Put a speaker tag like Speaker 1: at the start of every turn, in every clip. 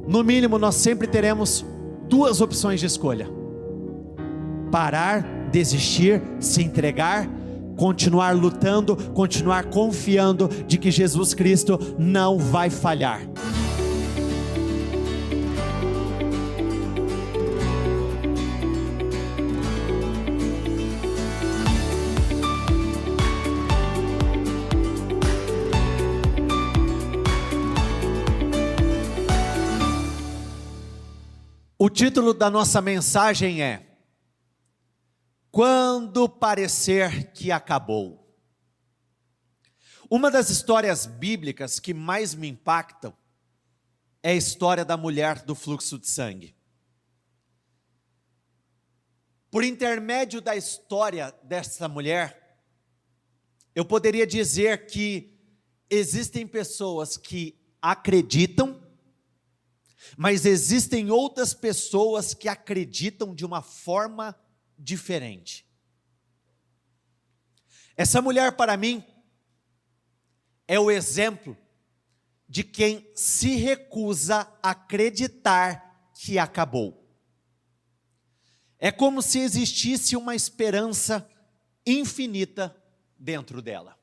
Speaker 1: no mínimo nós sempre teremos duas opções de escolha: parar, desistir, se entregar, continuar lutando, continuar confiando de que Jesus Cristo não vai falhar. O título da nossa mensagem é: Quando parecer que acabou. Uma das histórias bíblicas que mais me impactam é a história da mulher do fluxo de sangue. Por intermédio da história dessa mulher, eu poderia dizer que existem pessoas que acreditam, mas existem outras pessoas que acreditam de uma forma diferente. Essa mulher, para mim, é o exemplo de quem se recusa a acreditar que acabou. É como se existisse uma esperança infinita dentro dela.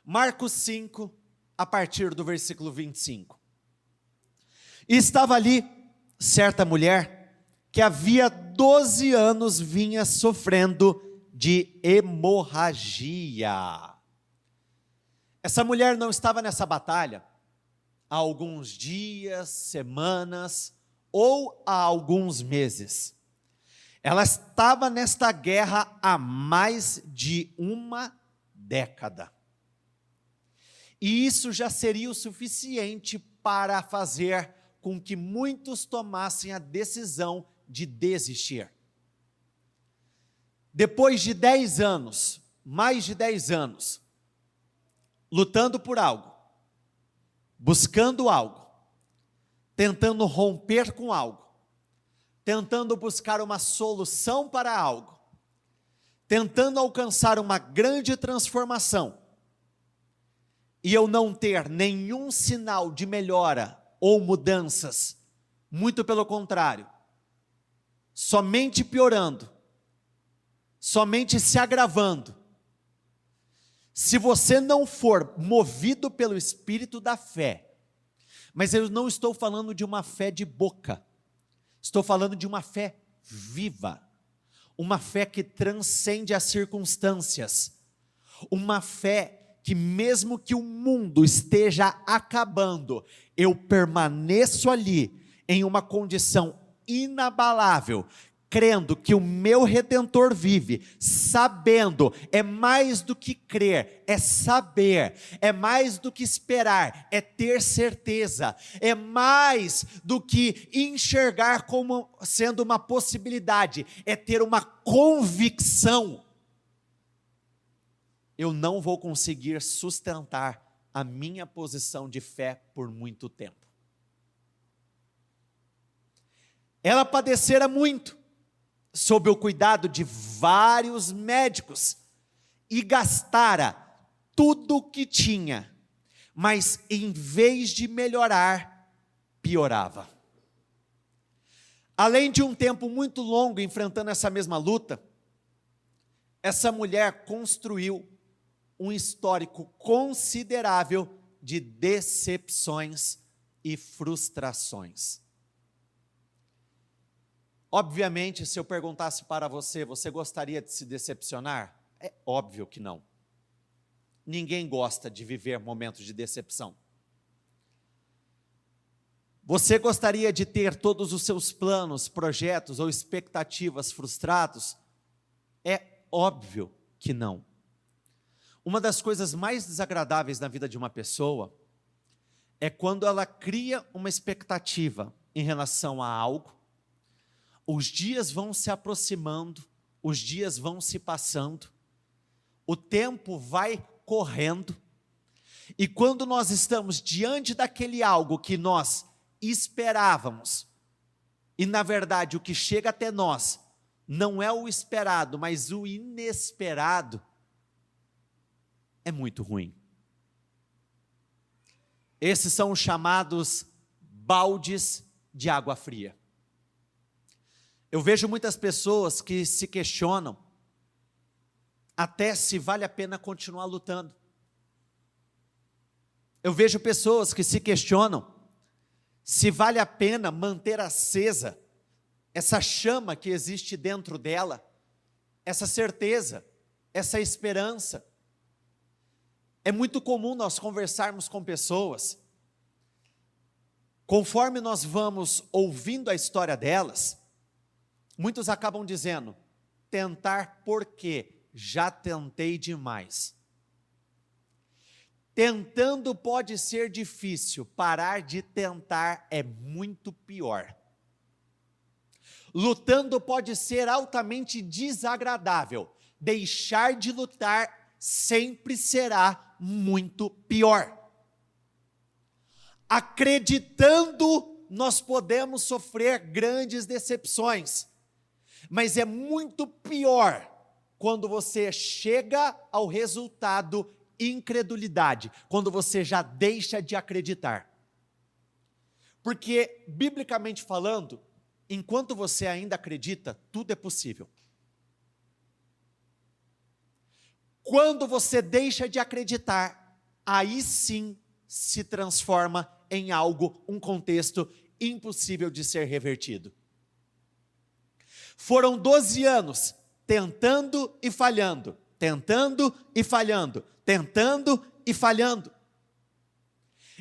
Speaker 1: Marcos 5, a partir do versículo 25. E estava ali certa mulher que havia 12 anos vinha sofrendo de hemorragia. Essa mulher não estava nessa batalha há alguns dias, semanas ou há alguns meses. Ela estava nesta guerra há mais de uma década. E isso já seria o suficiente para fazer com que muitos tomassem a decisão de desistir. Depois de 10 anos, mais de 10 anos, lutando por algo, buscando algo, tentando romper com algo, tentando buscar uma solução para algo, tentando alcançar uma grande transformação, e eu não ter nenhum sinal de melhora ou mudanças, muito pelo contrário, somente piorando, somente se agravando. Se você não for movido pelo Espírito da fé, mas eu não estou falando de uma fé de boca, estou falando de uma fé viva, uma fé que transcende as circunstâncias, uma fé que mesmo que o mundo esteja acabando, eu permaneço ali em uma condição inabalável, crendo que o meu Redentor vive, sabendo, é mais do que crer, é saber, é mais do que esperar, é ter certeza, é mais do que enxergar como sendo uma possibilidade, é ter uma convicção. Eu não vou conseguir sustentar a minha posição de fé por muito tempo. Ela padecera muito, sob o cuidado de vários médicos, e gastara tudo o que tinha, mas em vez de melhorar, piorava. Além de um tempo muito longo enfrentando essa mesma luta, essa mulher construiu um histórico considerável de decepções e frustrações. Obviamente, se eu perguntasse para você, você gostaria de se decepcionar? É óbvio que não. Ninguém gosta de viver momentos de decepção. Você gostaria de ter todos os seus planos, projetos ou expectativas frustrados? É óbvio que não. Uma das coisas mais desagradáveis na vida de uma pessoa é quando ela cria uma expectativa em relação a algo, os dias vão se aproximando, os dias vão se passando, o tempo vai correndo, e quando nós estamos diante daquele algo que nós esperávamos, e na verdade o que chega até nós não é o esperado, mas o inesperado, é muito ruim. Esses são os chamados baldes de água fria. Eu vejo muitas pessoas que se questionam até se vale a pena continuar lutando. Eu vejo pessoas que se questionam se vale a pena manter acesa essa chama que existe dentro dela, essa certeza, essa esperança. É muito comum nós conversarmos com pessoas, conforme nós vamos ouvindo a história delas, muitos acabam dizendo, tentar por quê? Já tentei demais. Tentando pode ser difícil, parar de tentar é muito pior. Lutando pode ser altamente desagradável, deixar de lutar sempre será muito pior. Acreditando, nós podemos sofrer grandes decepções, mas é muito pior quando você chega ao resultado incredulidade, quando você já deixa de acreditar. Porque, biblicamente falando, enquanto você ainda acredita, tudo é possível. Quando você deixa de acreditar, aí sim se transforma em algo, um contexto impossível de ser revertido. Foram 12 anos tentando e falhando, tentando e falhando, tentando e falhando.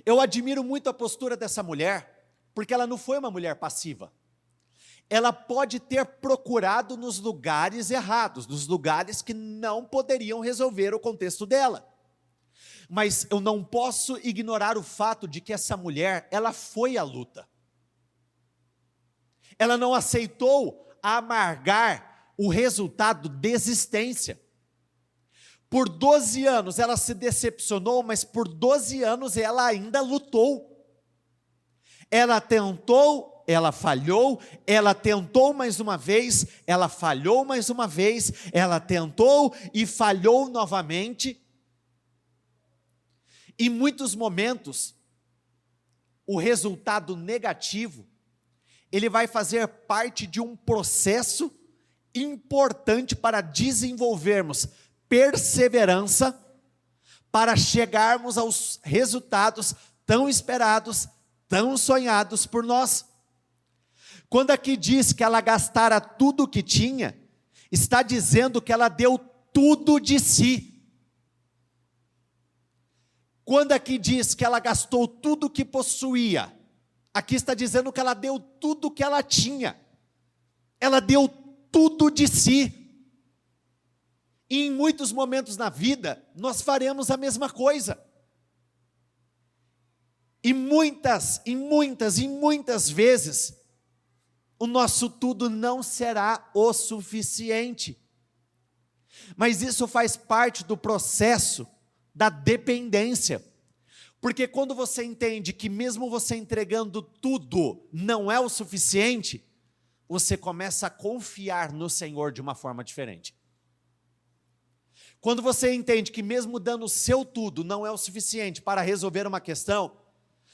Speaker 1: Eu admiro muito a postura dessa mulher, porque ela não foi uma mulher passiva. Ela pode ter procurado nos lugares errados, nos lugares que não poderiam resolver o contexto dela. Mas eu não posso ignorar o fato de que essa mulher, ela foi à luta. Ela não aceitou amargar o resultado desistência. Por 12 anos ela se decepcionou, mas por 12 anos ela ainda lutou. Ela tentou, ela falhou, ela tentou mais uma vez, ela falhou mais uma vez, ela tentou e falhou novamente. Em muitos momentos, o resultado negativo, ele vai fazer parte de um processo importante para desenvolvermos perseverança, para chegarmos aos resultados tão esperados, tão sonhados por nós. Quando aqui diz que ela gastara tudo o que tinha, está dizendo que ela deu tudo de si. Quando aqui diz que ela gastou tudo o que possuía, aqui está dizendo que ela deu tudo o que ela tinha. Ela deu tudo de si. E em muitos momentos na vida, nós faremos a mesma coisa. E muitas vezes, o nosso tudo não será o suficiente. Mas isso faz parte do processo da dependência. Porque quando você entende que mesmo você entregando tudo não é o suficiente, você começa a confiar no Senhor de uma forma diferente. Quando você entende que mesmo dando o seu tudo não é o suficiente para resolver uma questão,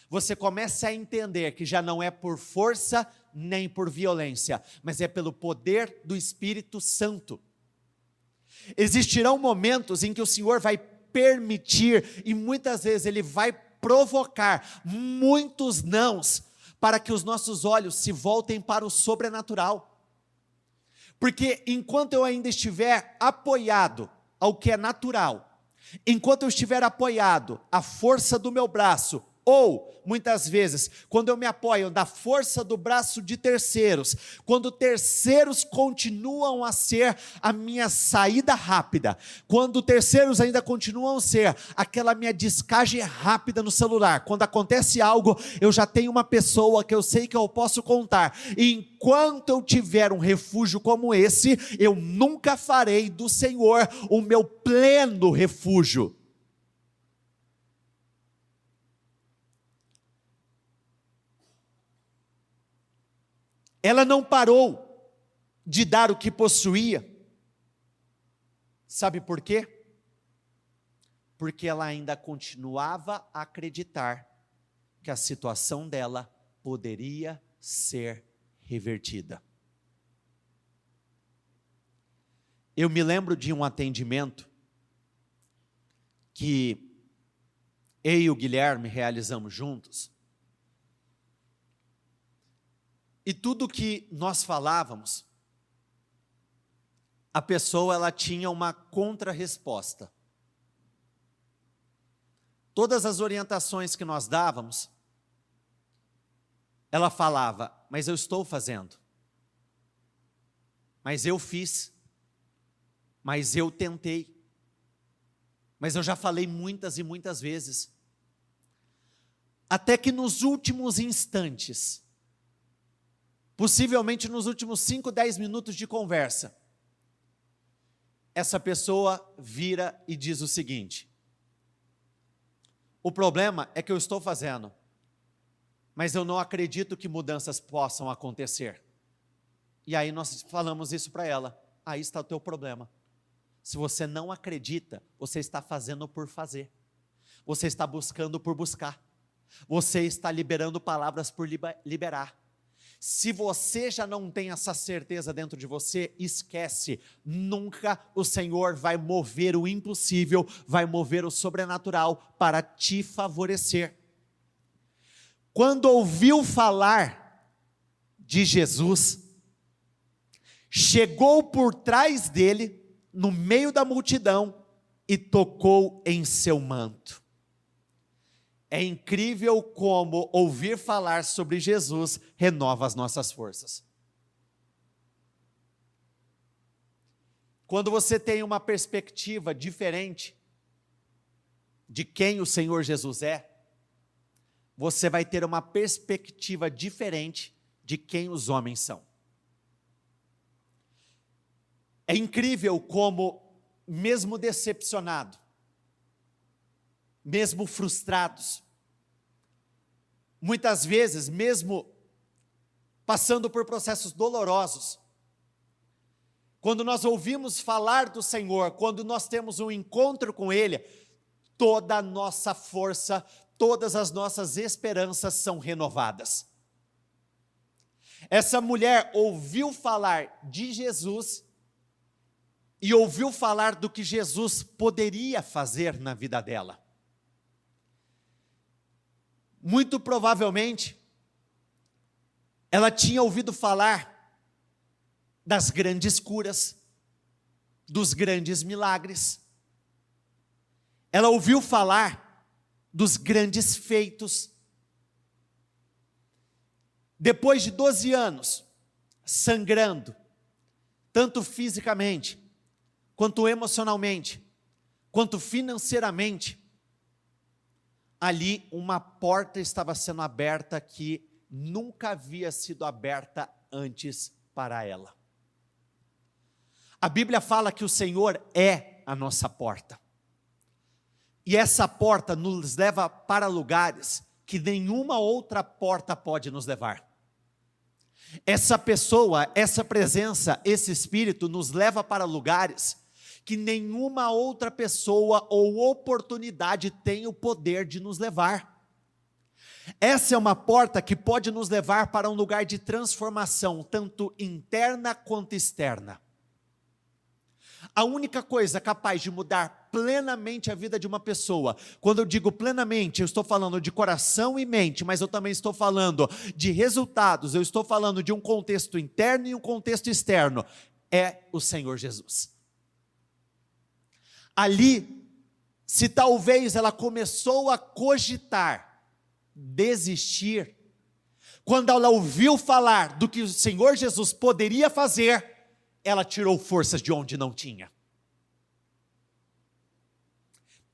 Speaker 1: você começa a entender que já não é por força nem por violência, mas é pelo poder do Espírito Santo. Existirão momentos em que o Senhor vai permitir, e muitas vezes Ele vai provocar muitos nãos, para que os nossos olhos se voltem para o sobrenatural. Porque enquanto eu ainda estiver apoiado ao que é natural, enquanto eu estiver apoiado à força do meu braço, ou, muitas vezes, quando eu me apoio na força do braço de terceiros, quando terceiros continuam a ser a minha saída rápida, quando terceiros ainda continuam a ser aquela minha descagem rápida no celular, quando acontece algo, eu já tenho uma pessoa que eu sei que eu posso contar. E enquanto eu tiver um refúgio como esse, eu nunca farei do Senhor o meu pleno refúgio. Ela não parou de dar o que possuía. Sabe por quê? Porque ela ainda continuava a acreditar que a situação dela poderia ser revertida. Eu me lembro de um atendimento que eu e o Guilherme realizamos juntos. E tudo que nós falávamos, a pessoa ela tinha uma contra-resposta. Todas as orientações que nós dávamos, ela falava, mas eu estou fazendo. Mas eu fiz. Mas eu tentei. Mas eu já falei muitas e muitas vezes. Até que nos últimos instantes, possivelmente nos últimos 5, 10 minutos de conversa, essa pessoa vira e diz o seguinte: o problema é que eu estou fazendo, mas eu não acredito que mudanças possam acontecer. E aí nós falamos isso para ela: aí está o teu problema. Se você não acredita, você está fazendo por fazer. Você está buscando por buscar. Você está liberando palavras por liberar. Se você já não tem essa certeza dentro de você, esquece. Nunca o Senhor vai mover o impossível, vai mover o sobrenatural para te favorecer. Quando ouviu falar de Jesus, chegou por trás dele, no meio da multidão, e tocou em seu manto. É incrível como ouvir falar sobre Jesus renova as nossas forças. Quando você tem uma perspectiva diferente de quem o Senhor Jesus é, você vai ter uma perspectiva diferente de quem os homens são. É incrível como, mesmo decepcionado, mesmo frustrados, muitas vezes, mesmo passando por processos dolorosos, quando nós ouvimos falar do Senhor, quando nós temos um encontro com Ele, toda a nossa força, todas as nossas esperanças são renovadas. Essa mulher ouviu falar de Jesus e ouviu falar do que Jesus poderia fazer na vida dela. Muito provavelmente, ela tinha ouvido falar das grandes curas, dos grandes milagres. Ela ouviu falar dos grandes feitos. Depois de 12 anos, sangrando, tanto fisicamente, quanto emocionalmente, quanto financeiramente, ali uma porta estava sendo aberta que nunca havia sido aberta antes para ela. A Bíblia fala que o Senhor é a nossa porta. E essa porta nos leva para lugares que nenhuma outra porta pode nos levar. Essa pessoa, essa presença, esse Espírito nos leva para lugares que nenhuma outra pessoa ou oportunidade tem o poder de nos levar. Essa é uma porta que pode nos levar para um lugar de transformação, tanto interna quanto externa. A única coisa capaz de mudar plenamente a vida de uma pessoa, quando eu digo plenamente, eu estou falando de coração e mente, mas eu também estou falando de resultados, eu estou falando de um contexto interno e um contexto externo, é o Senhor Jesus. Ali, se talvez ela começou a cogitar, desistir, quando ela ouviu falar do que o Senhor Jesus poderia fazer, ela tirou forças de onde não tinha.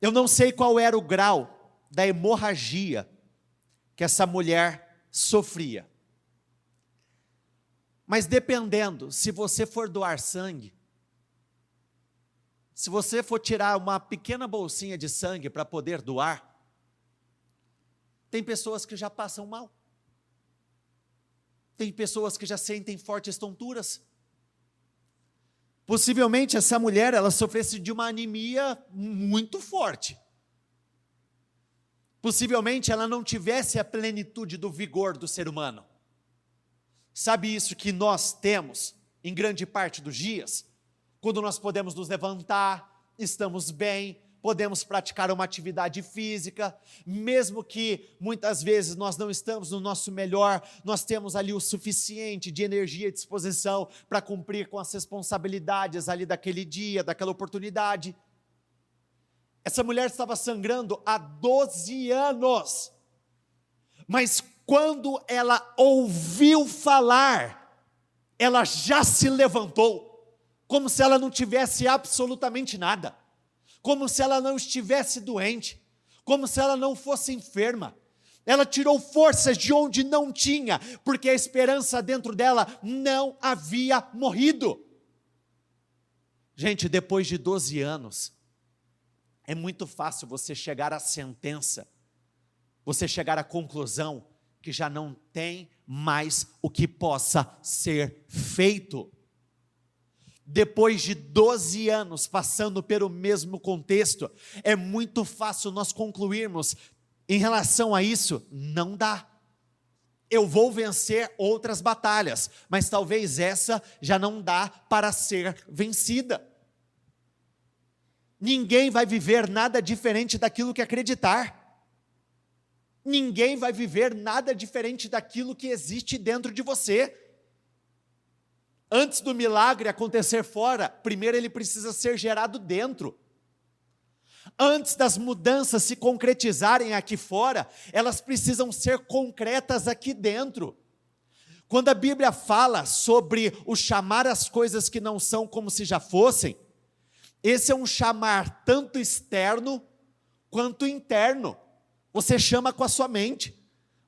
Speaker 1: Eu não sei qual era o grau da hemorragia que essa mulher sofria. Mas dependendo, se você for doar sangue, se você for tirar uma pequena bolsinha de sangue para poder doar, tem pessoas que já passam mal. Tem pessoas que já sentem fortes tonturas. Possivelmente essa mulher, ela sofresse de uma anemia muito forte. Possivelmente ela não tivesse a plenitude do vigor do ser humano. Sabe isso que nós temos em grande parte dos dias? Quando nós podemos nos levantar, estamos bem, podemos praticar uma atividade física, mesmo que muitas vezes nós não estamos no nosso melhor, nós temos ali o suficiente de energia e disposição para cumprir com as responsabilidades ali daquele dia, daquela oportunidade. Essa mulher estava sangrando há 12 anos, mas quando ela ouviu falar, ela já se levantou, como se ela não tivesse absolutamente nada, como se ela não estivesse doente, como se ela não fosse enferma. Ela tirou forças de onde não tinha, porque a esperança dentro dela não havia morrido. Gente, depois de 12 anos, é muito fácil você chegar à sentença, você chegar à conclusão que já não tem mais o que possa ser feito. Depois de 12 anos passando pelo mesmo contexto, é muito fácil nós concluirmos, em relação a isso, não dá. Eu vou vencer outras batalhas, mas talvez essa já não dá para ser vencida. Ninguém vai viver nada diferente daquilo que acreditar. Ninguém vai viver nada diferente daquilo que existe dentro de você. Antes do milagre acontecer fora, primeiro ele precisa ser gerado dentro. Antes das mudanças se concretizarem aqui fora, elas precisam ser concretas aqui dentro. Quando a Bíblia fala sobre o chamar as coisas que não são como se já fossem, esse é um chamar tanto externo quanto interno. Você chama com a sua mente,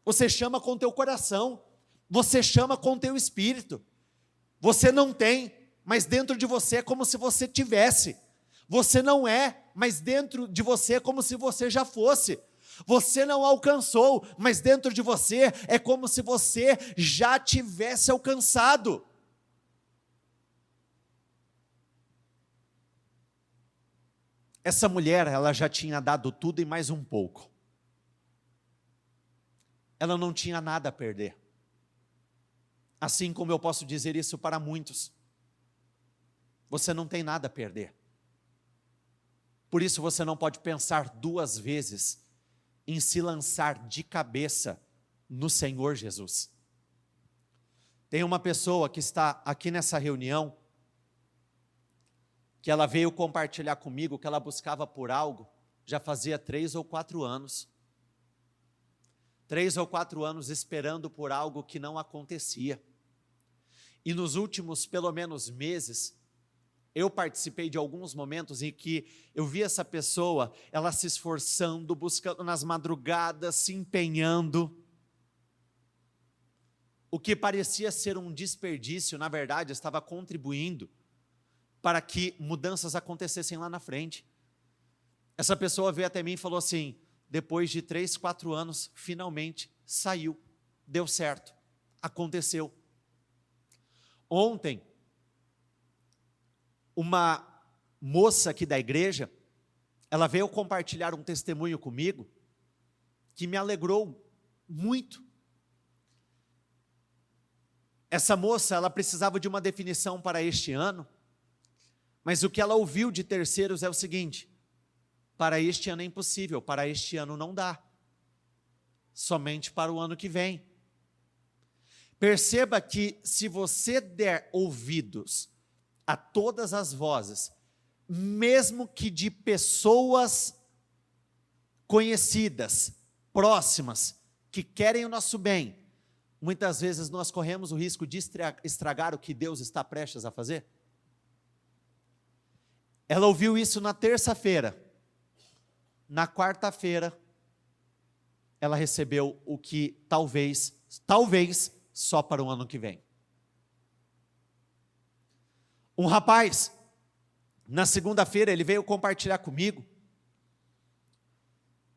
Speaker 1: você chama com o teu coração, você chama com o teu espírito. Você não tem, mas dentro de você é como se você tivesse. Você não é, mas dentro de você é como se você já fosse. Você não alcançou, mas dentro de você é como se você já tivesse alcançado. Essa mulher, ela já tinha dado tudo e mais um pouco. Ela não tinha nada a perder. Assim como eu posso dizer isso para muitos. Você não tem nada a perder. Por isso você não pode pensar duas vezes em se lançar de cabeça no Senhor Jesus. Tem uma pessoa que está aqui nessa reunião, que ela veio compartilhar comigo que ela buscava por algo, já fazia 3 ou 4 anos. 3 ou 4 anos esperando por algo que não acontecia. E nos últimos, pelo menos, meses, eu participei de alguns momentos em que eu vi essa pessoa, ela se esforçando, buscando nas madrugadas, se empenhando. O que parecia ser um desperdício, na verdade, estava contribuindo para que mudanças acontecessem lá na frente. Essa pessoa veio até mim e falou assim, depois de 3, 4 anos, finalmente saiu, deu certo, aconteceu. Ontem, uma moça aqui da igreja, ela veio compartilhar um testemunho comigo, que me alegrou muito. Essa moça, ela precisava de uma definição para este ano, mas o que ela ouviu de terceiros é o seguinte, para este ano é impossível, para este ano não dá, somente para o ano que vem. Perceba que se você der ouvidos a todas as vozes, mesmo que de pessoas conhecidas, próximas, que querem o nosso bem, muitas vezes nós corremos o risco de estragar o que Deus está prestes a fazer. Ela ouviu isso na terça-feira. Na quarta-feira, ela recebeu o que talvez, só para o ano que vem. Um rapaz, na segunda-feira, ele veio compartilhar comigo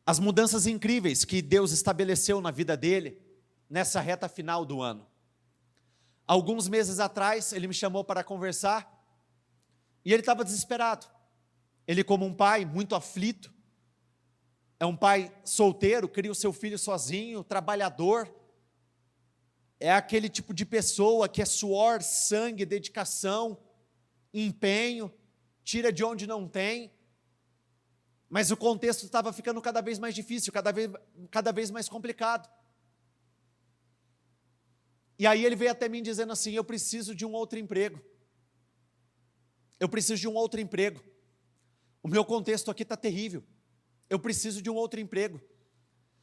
Speaker 1: as mudanças incríveis que Deus estabeleceu na vida dele, nessa reta final do ano. Alguns meses atrás, ele me chamou para conversar, e ele estava desesperado. Ele, como um pai, muito aflito, É um pai solteiro, cria o seu filho sozinho, trabalhador. É aquele tipo de pessoa que é suor, sangue, dedicação, empenho, tira de onde não tem. Mas o contexto estava ficando cada vez mais difícil, cada vez mais complicado. E aí ele veio até mim dizendo assim: eu preciso de um outro emprego. Eu preciso de um outro emprego. O meu contexto aqui está terrível. Eu preciso de um outro emprego.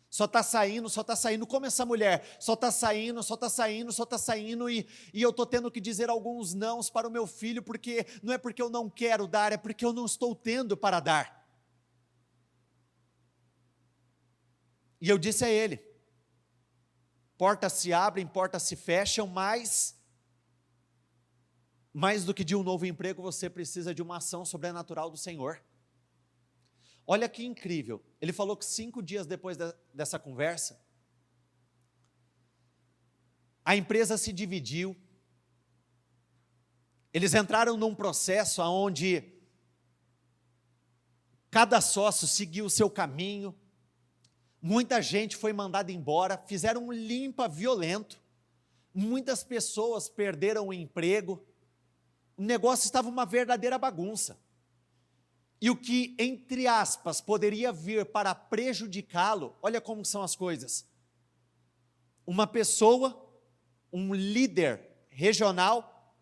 Speaker 1: Só está saindo, como essa mulher, só está saindo, e eu estou tendo que dizer alguns nãos para o meu filho, porque não é porque eu não quero dar, é porque eu não estou tendo para dar. E eu disse a ele: portas se abrem, portas se fecham, mas mais do que de um novo emprego, você precisa de uma ação sobrenatural do Senhor. Olha que incrível, ele falou que 5 dias depois dessa conversa, a empresa se dividiu, eles entraram num processo onde cada sócio seguiu o seu caminho, muita gente foi mandada embora, fizeram um limpa violento, muitas pessoas perderam o emprego, o negócio estava uma verdadeira bagunça. E o que, entre aspas, poderia vir para prejudicá-lo, olha como são as coisas. Uma pessoa, um líder regional,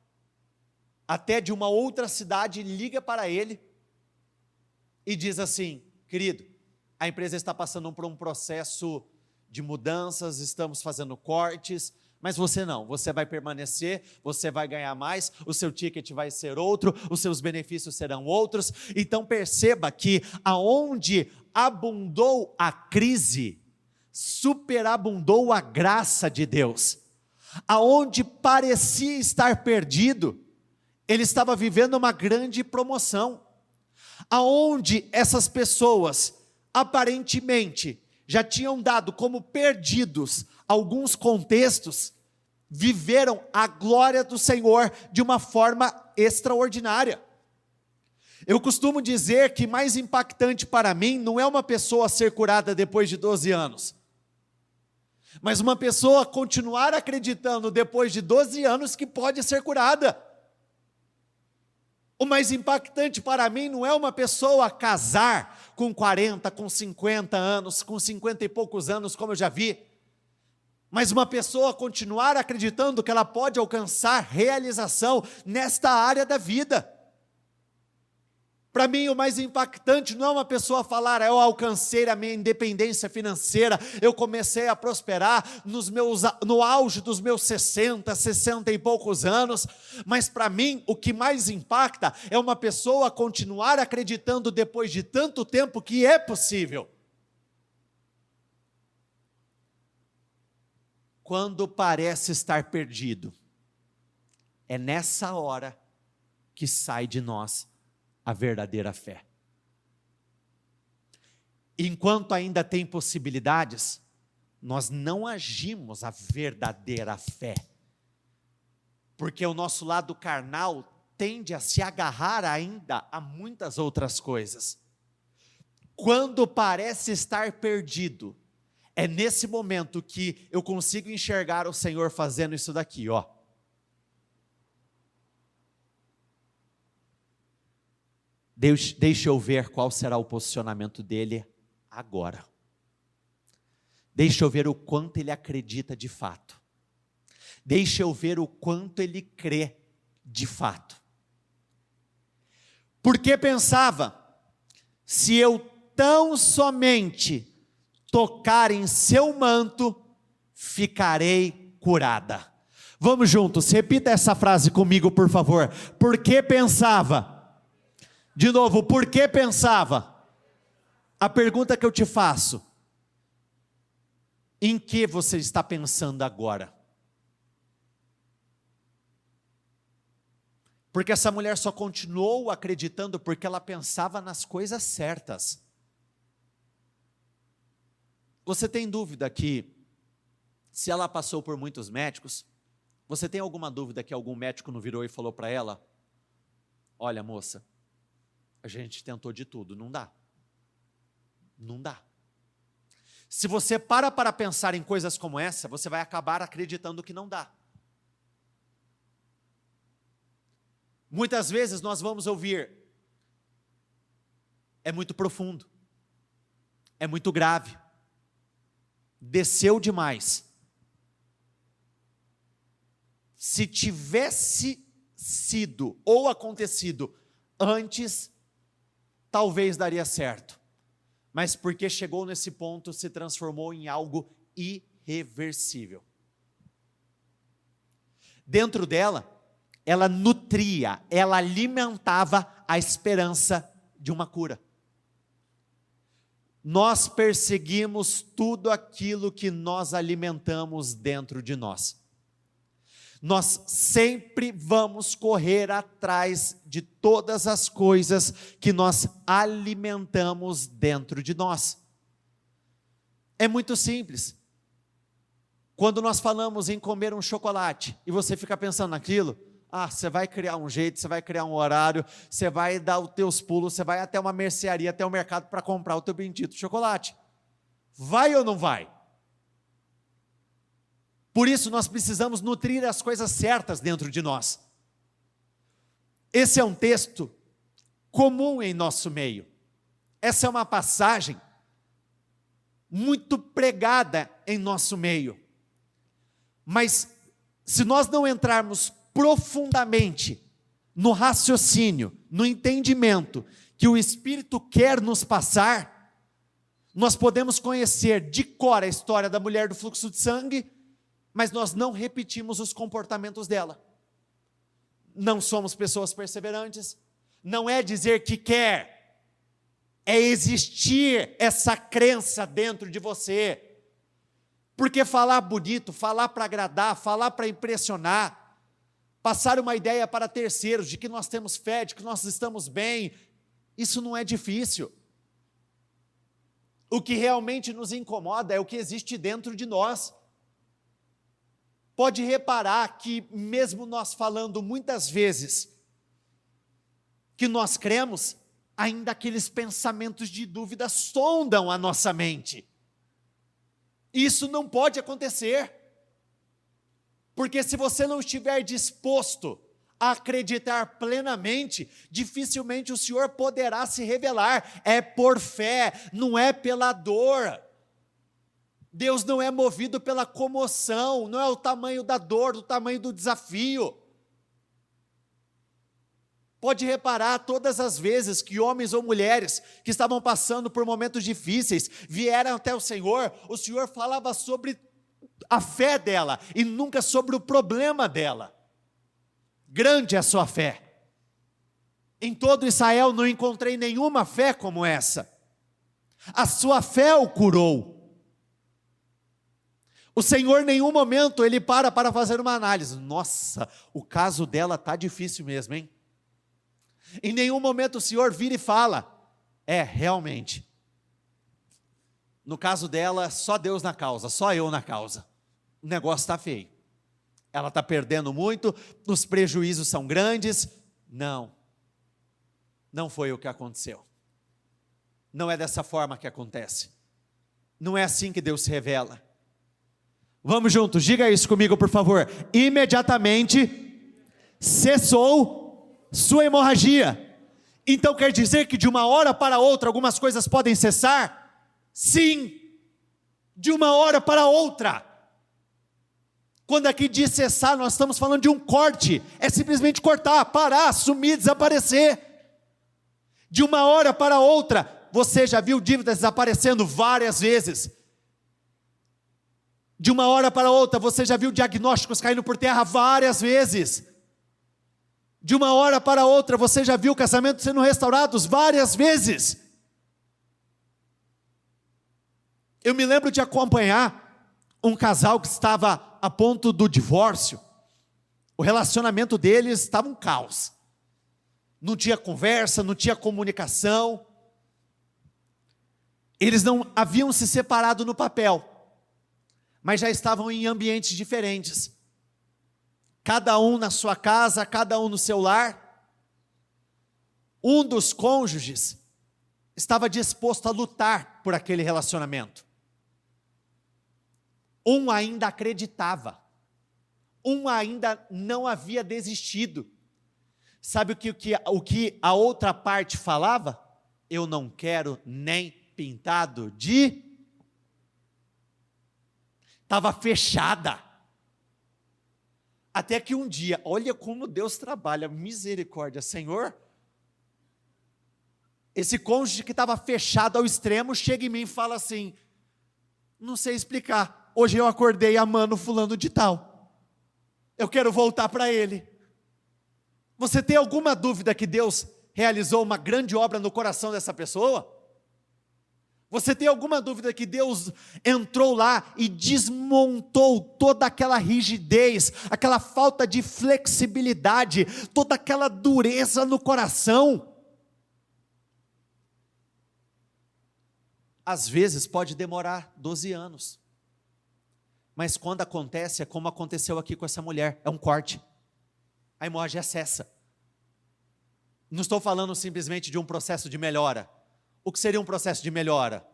Speaker 1: até de uma outra cidade, liga para ele e diz assim: querido, a empresa está passando por um processo de mudanças, estamos fazendo cortes, mas você não, você vai permanecer, você vai ganhar mais, o seu ticket vai ser outro, os seus benefícios serão outros. Então perceba que aonde abundou a crise, superabundou a graça de Deus. Aonde parecia estar perdido, ele estava vivendo uma grande promoção. Aonde essas pessoas aparentemente já tinham dado como perdidos alguns contextos, viveram a glória do Senhor de uma forma extraordinária. Eu costumo dizer que mais impactante para mim não é uma pessoa ser curada depois de 12 anos, mas uma pessoa continuar acreditando depois de 12 anos que pode ser curada. O mais impactante para mim não é uma pessoa casar com 40, com 50 anos, com 50 e poucos anos, como eu já vi, mas uma pessoa continuar acreditando que ela pode alcançar realização nesta área da vida. Para mim, o mais impactante não é uma pessoa falar: eu alcancei a minha independência financeira, eu comecei a prosperar no auge dos meus 60 e poucos anos, mas para mim, o que mais impacta é uma pessoa continuar acreditando depois de tanto tempo que é possível. Quando parece estar perdido, é nessa hora que sai de nós a verdadeira fé. Enquanto ainda tem possibilidades, nós não agimos a verdadeira fé, porque o nosso lado carnal tende a se agarrar ainda a muitas outras coisas. Quando parece estar perdido, é nesse momento que eu consigo enxergar o Senhor fazendo isso daqui, ó. Deixa eu ver qual será o posicionamento dele agora. Deixa eu ver o quanto ele acredita de fato. Deixa eu ver o quanto ele crê de fato. Porque pensava: se eu tão somente tocar em seu manto, ficarei curada. Vamos juntos, repita essa frase comigo, por favor. Porque pensava. De novo, por que pensava? A pergunta que eu te faço: em que você está pensando agora? Porque essa mulher só continuou acreditando porque ela pensava nas coisas certas. Você tem dúvida que, se ela passou por muitos médicos, você tem alguma dúvida que algum médico não virou e falou para ela: olha, moça, a gente tentou de tudo, não dá. Não dá. Se você para pensar em coisas como essa, você vai acabar acreditando que não dá. Muitas vezes nós vamos ouvir: é muito profundo, é muito grave, desceu demais. Se tivesse sido ou acontecido antes, talvez daria certo. Mas porque chegou nesse ponto, se transformou em algo irreversível. Dentro dela, ela nutria, ela alimentava a esperança de uma cura. Nós perseguimos tudo aquilo que nós alimentamos dentro de nós. Nós sempre vamos correr atrás de todas as coisas que nós alimentamos dentro de nós. É muito simples. Quando nós falamos em comer um chocolate, e você fica pensando naquilo, você vai criar um jeito, você vai criar um horário, você vai dar os teus pulos, você vai até uma mercearia, até o mercado para comprar o teu bendito chocolate. Vai ou não vai? Por isso nós precisamos nutrir as coisas certas dentro de nós. Esse é um texto comum em nosso meio. Essa é uma passagem muito pregada em nosso meio. Mas se nós não entrarmos profundamente no raciocínio, no entendimento que o Espírito quer nos passar, nós podemos conhecer de cor a história da mulher do fluxo de sangue, mas nós não repetimos os comportamentos dela. Não somos pessoas perseverantes. Não é dizer que quer, é existir essa crença dentro de você. Porque falar bonito, falar para agradar, falar para impressionar, passar uma ideia para terceiros de que nós temos fé, de que nós estamos bem, isso não é difícil. O que realmente nos incomoda é o que existe dentro de nós. Pode reparar que mesmo nós falando muitas vezes que nós cremos, ainda aqueles pensamentos de dúvida sondam a nossa mente. Isso não pode acontecer, porque se você não estiver disposto a acreditar plenamente, dificilmente o Senhor poderá se revelar. É por fé, não é pela dor. Deus não é movido pela comoção, não é o tamanho da dor, o tamanho do desafio. Pode reparar todas as vezes que homens ou mulheres que estavam passando por momentos difíceis, vieram até o Senhor falava sobre a fé dela e nunca sobre o problema dela. Grande é a sua fé. Em todo Israel não encontrei nenhuma fé como essa. A sua fé o curou. O Senhor, em nenhum momento, Ele para fazer uma análise. Nossa, o caso dela está difícil mesmo, hein? Em nenhum momento o Senhor vira e fala: realmente, no caso dela, só Deus na causa, só eu na causa. O negócio está feio. Ela está perdendo muito, os prejuízos são grandes. Não foi o que aconteceu. Não é dessa forma que acontece. Não é assim que Deus se revela. Vamos juntos, diga isso comigo, por favor. Imediatamente cessou sua hemorragia. Então quer dizer que de uma hora para outra algumas coisas podem cessar? Sim, de uma hora para outra. Quando aqui diz cessar, nós estamos falando de um corte. É simplesmente cortar, parar, sumir, desaparecer. De uma hora para outra, você já viu dívidas desaparecendo várias vezes. De uma hora para outra, você já viu diagnósticos caindo por terra várias vezes. De uma hora para outra, você já viu casamentos sendo restaurados várias vezes. Eu me lembro de acompanhar um casal que estava a ponto do divórcio. O relacionamento deles estava um caos. Não tinha conversa, não tinha comunicação. Eles não haviam se separado no papel, mas já estavam em ambientes diferentes. Cada um na sua casa, cada um no seu lar. Um dos cônjuges estava disposto a lutar por aquele relacionamento. Um ainda acreditava. Um ainda não havia desistido. Sabe o que a outra parte falava? Eu não quero nem pintado de... Estava fechada. Até que um dia, olha como Deus trabalha, misericórdia, Senhor. Esse cônjuge que estava fechado ao extremo, chega em mim e fala assim, não sei explicar, hoje eu acordei amando fulano de tal. Eu quero voltar para ele. Você tem alguma dúvida que Deus realizou uma grande obra no coração dessa pessoa? Você tem alguma dúvida que Deus entrou lá e desmontou toda aquela rigidez, aquela falta de flexibilidade, toda aquela dureza no coração? Às vezes pode demorar 12 anos, mas quando acontece, é como aconteceu aqui com essa mulher, é um corte, a hemorragia cessa. Não estou falando simplesmente de um processo de melhora. O que seria um processo de melhora?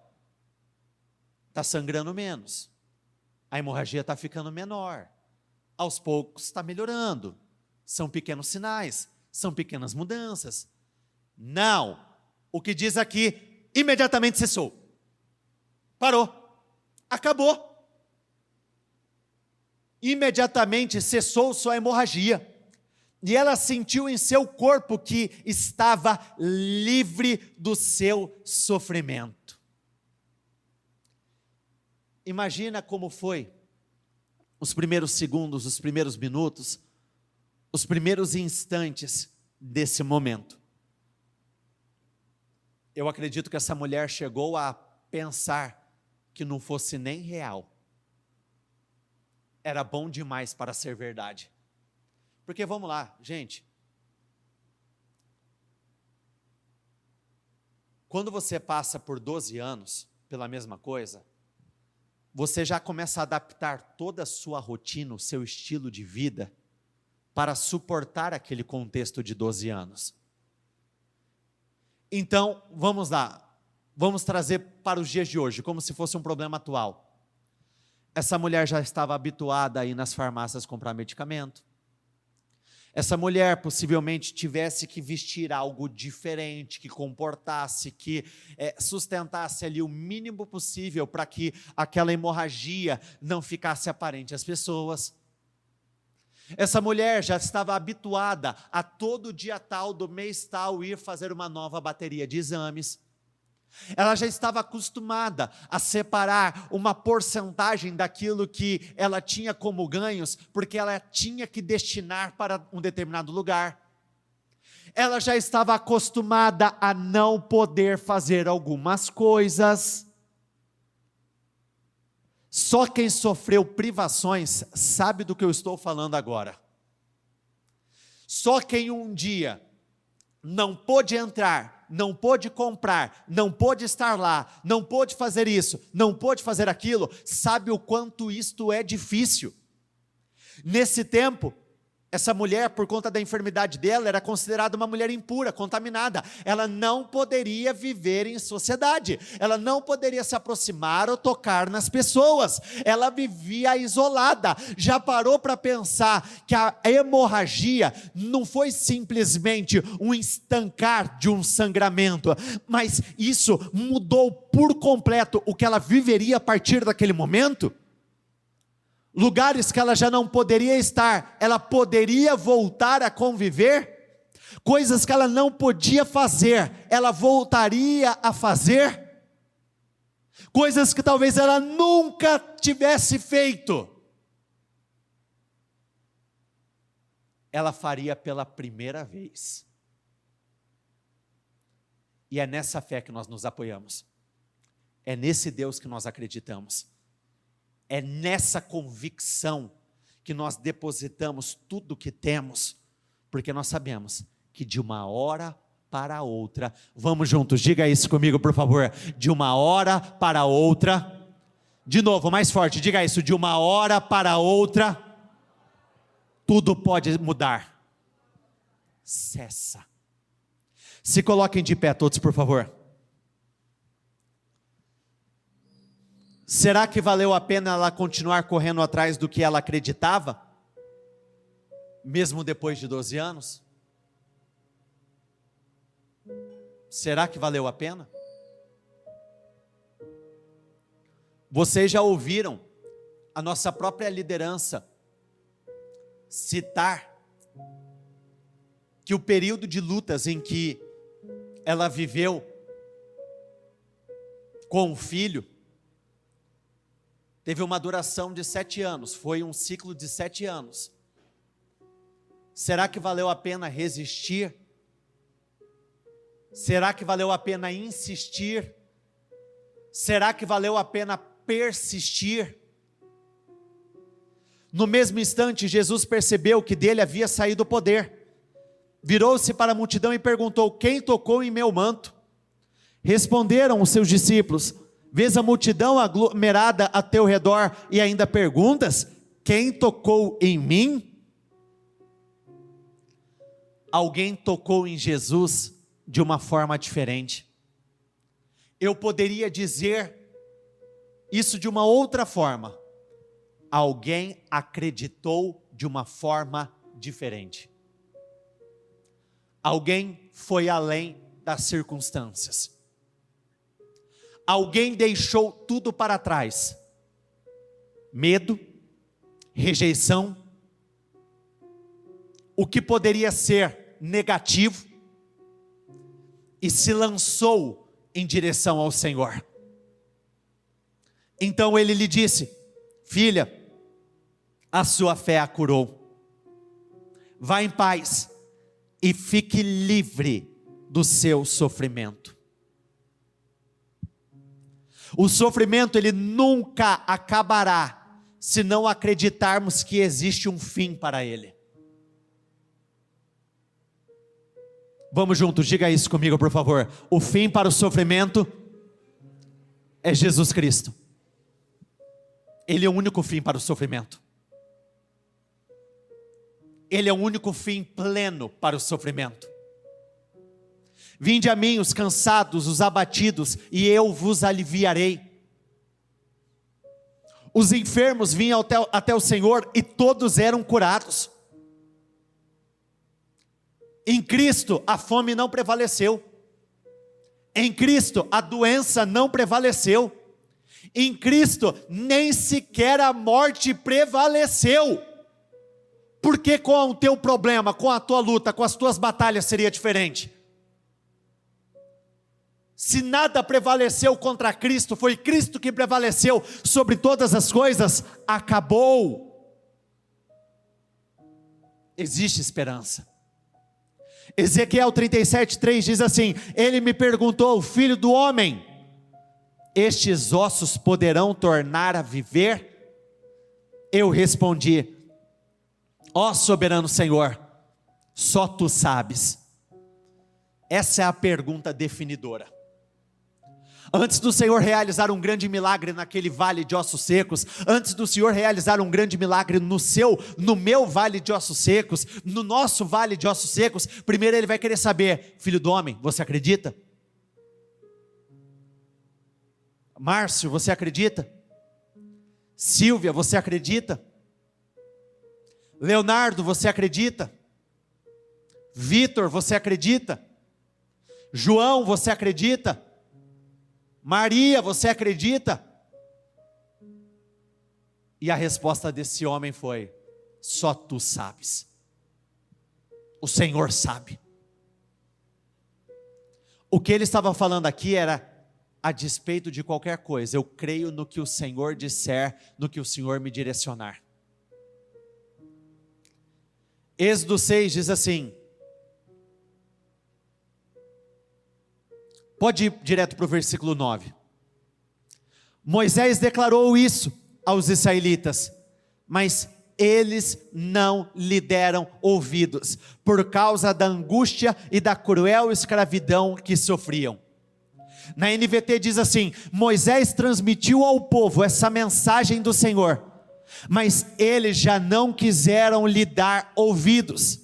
Speaker 1: Está sangrando menos, a hemorragia está ficando menor, aos poucos está melhorando, são pequenos sinais, são pequenas mudanças. Não, o que diz aqui, imediatamente cessou, parou, acabou. Imediatamente cessou sua hemorragia, e ela sentiu em seu corpo que estava livre do seu sofrimento. Imagina como foi os primeiros segundos, os primeiros minutos, os primeiros instantes desse momento. Eu acredito que essa mulher chegou a pensar que não fosse nem real. Era bom demais para ser verdade. Porque vamos lá, gente. Quando você passa por 12 anos pela mesma coisa, você já começa a adaptar toda a sua rotina, o seu estilo de vida, para suportar aquele contexto de 12 anos. Então, vamos lá, vamos trazer para os dias de hoje, como se fosse um problema atual. Essa mulher já estava habituada a ir nas farmácias comprar medicamento. Essa mulher possivelmente tivesse que vestir algo diferente, que comportasse, que sustentasse ali o mínimo possível para que aquela hemorragia não ficasse aparente às pessoas. Essa mulher já estava habituada a todo dia tal, do mês tal, ir fazer uma nova bateria de exames. Ela já estava acostumada a separar uma porcentagem daquilo que ela tinha como ganhos, porque ela tinha que destinar para um determinado lugar. Ela já estava acostumada a não poder fazer algumas coisas. Só quem sofreu privações sabe do que eu estou falando agora. Só quem um dia não pôde entrar, não pôde comprar, não pôde estar lá, não pôde fazer isso, não pôde fazer aquilo, sabe o quanto isto é difícil. Nesse tempo, essa mulher, por conta da enfermidade dela, era considerada uma mulher impura, contaminada. Ela não poderia viver em sociedade, ela não poderia se aproximar ou tocar nas pessoas, ela vivia isolada. Já parou para pensar que a hemorragia não foi simplesmente um estancar de um sangramento, mas isso mudou por completo o que ela viveria a partir daquele momento? Lugares que ela já não poderia estar, ela poderia voltar a conviver. Coisas que ela não podia fazer, ela voltaria a fazer. Coisas que talvez ela nunca tivesse feito, ela faria pela primeira vez. E é nessa fé que nós nos apoiamos. É nesse Deus que nós acreditamos. É nessa convicção que nós depositamos tudo o que temos, porque nós sabemos que de uma hora para outra, vamos juntos, diga isso comigo por favor, de uma hora para outra, de novo, mais forte, diga isso, de uma hora para outra, tudo pode mudar. Cessa. Se coloquem de pé todos por favor. Será que valeu a pena ela continuar correndo atrás do que ela acreditava? Mesmo depois de 12 anos? Será que valeu a pena? Vocês já ouviram a nossa própria liderança citar que o período de lutas em que ela viveu com o filho teve uma duração de 7 anos, foi um ciclo de 7 anos. Será que valeu a pena resistir? Será que valeu a pena insistir? Será que valeu a pena persistir? No mesmo instante, Jesus percebeu que dele havia saído o poder. Virou-se para a multidão e perguntou: quem tocou em meu manto? Responderam os seus discípulos: vês a multidão aglomerada a teu redor e ainda perguntas: quem tocou em mim? Alguém tocou em Jesus de uma forma diferente. Eu poderia dizer isso de uma outra forma: alguém acreditou de uma forma diferente. Alguém foi além das circunstâncias. Alguém deixou tudo para trás. Medo, rejeição, o que poderia ser negativo, e se lançou em direção ao Senhor. Então ele lhe disse: filha, a sua fé a curou. Vá em paz e fique livre do seu sofrimento. O sofrimento ele nunca acabará se não acreditarmos que existe um fim para ele. Vamos juntos, diga isso comigo, por favor. O fim para o sofrimento é Jesus Cristo. Ele é o único fim para o sofrimento. Ele é o único fim pleno para o sofrimento. Vinde a mim os cansados, os abatidos, e eu vos aliviarei. Os enfermos vinham até o Senhor e todos eram curados. Em Cristo a fome não prevaleceu. Em Cristo a doença não prevaleceu. Em Cristo nem sequer a morte prevaleceu. Porque com o teu problema, com a tua luta, com as tuas batalhas seria diferente? Se nada prevaleceu contra Cristo, foi Cristo que prevaleceu sobre todas as coisas, acabou. Existe esperança. Ezequiel 37:3 diz assim: ele me perguntou, filho do homem, estes ossos poderão tornar a viver? Eu respondi: ó soberano Senhor, só tu sabes. Essa é a pergunta definidora. Antes do Senhor realizar um grande milagre naquele vale de ossos secos, antes do Senhor realizar um grande milagre no meu vale de ossos secos, no nosso vale de ossos secos, primeiro Ele vai querer saber: filho do homem, você acredita? Márcio, você acredita? Silvia, você acredita? Leonardo, você acredita? Vitor, você acredita? João, você acredita? Maria, você acredita? E a resposta desse homem foi: só tu sabes. O Senhor sabe. O que ele estava falando aqui era: a despeito de qualquer coisa, eu creio no que o Senhor disser, no que o Senhor me direcionar. Êxodo 6 diz assim, pode ir direto para o versículo 9. Moisés declarou isso aos israelitas, mas eles não lhe deram ouvidos, por causa da angústia e da cruel escravidão que sofriam. Na NVT diz assim: Moisés transmitiu ao povo essa mensagem do Senhor, mas eles já não quiseram lhe dar ouvidos.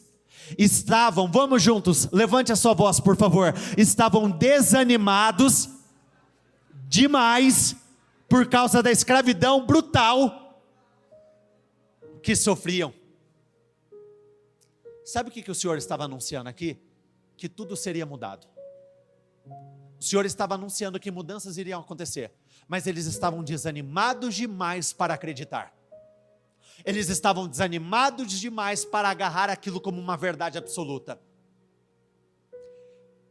Speaker 1: Estavam, vamos juntos, levante a sua voz por favor, estavam desanimados demais por causa da escravidão brutal que sofriam. Sabe o que o Senhor estava anunciando aqui? Que tudo seria mudado. O Senhor estava anunciando que mudanças iriam acontecer, mas eles estavam desanimados demais para acreditar. Eles estavam desanimados demais para agarrar aquilo como uma verdade absoluta.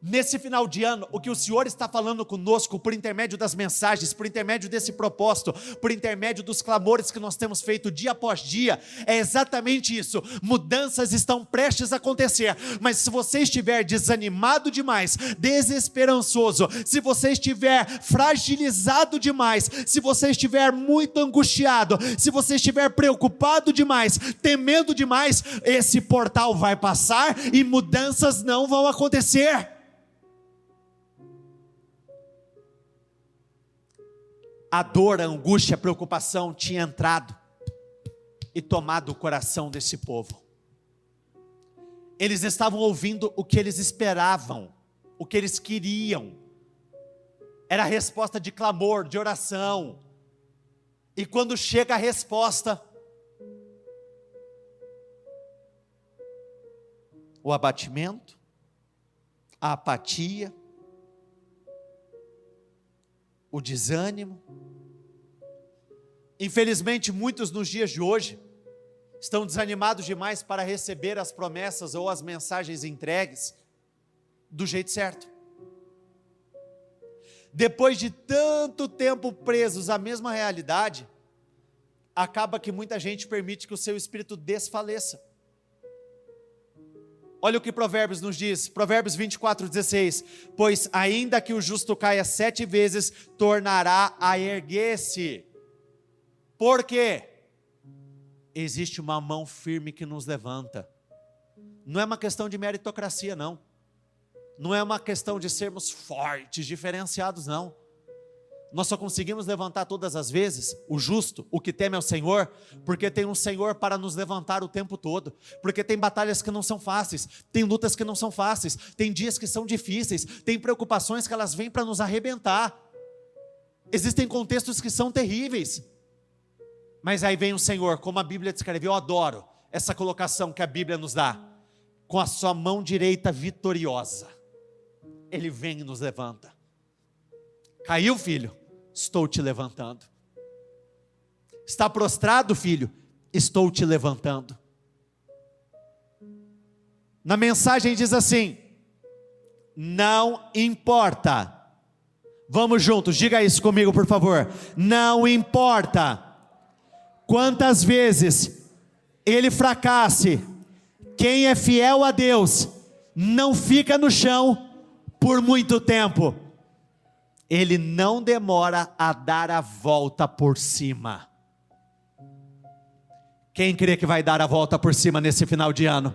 Speaker 1: Nesse final de ano, o que o Senhor está falando conosco, por intermédio das mensagens, por intermédio desse propósito, por intermédio dos clamores que nós temos feito dia após dia, é exatamente isso. Mudanças estão prestes a acontecer, mas se você estiver desanimado demais, desesperançoso, se você estiver fragilizado demais, se você estiver muito angustiado, se você estiver preocupado demais, temendo demais, esse portal vai passar e mudanças não vão acontecer. A dor, a angústia, a preocupação tinha entrado e tomado o coração desse povo. Eles estavam ouvindo o que eles esperavam, o que eles queriam. Era a resposta de clamor, de oração. E quando chega a resposta, o abatimento, a apatia, o desânimo. Infelizmente, muitos nos dias de hoje estão desanimados demais para receber as promessas ou as mensagens entregues do jeito certo. Depois de tanto tempo presos à mesma realidade, acaba que muita gente permite que o seu espírito desfaleça. Olha o que Provérbios nos diz, Provérbios 24:16, pois ainda que o justo caia 7 vezes, tornará a erguer-se. Por quê? Existe uma mão firme que nos levanta. Não é uma questão de meritocracia, não. Não é uma questão de sermos fortes, diferenciados, não. Nós só conseguimos levantar todas as vezes, o justo, o que teme ao Senhor, porque tem um Senhor para nos levantar o tempo todo, porque tem batalhas que não são fáceis, tem lutas que não são fáceis, tem dias que são difíceis, tem preocupações que elas vêm para nos arrebentar, existem contextos que são terríveis, mas aí vem o Senhor, como a Bíblia descreve. Eu adoro essa colocação que a Bíblia nos dá, com a sua mão direita vitoriosa, Ele vem e nos levanta. Caiu, filho? Estou te levantando. Está prostrado, filho? Estou te levantando. Na mensagem diz assim: não importa. Vamos juntos, diga isso comigo, por favor. Não importa quantas vezes ele fracasse, quem é fiel a Deus não fica no chão por muito tempo. Ele não demora a dar a volta por cima. Quem crê que vai dar a volta por cima nesse final de ano?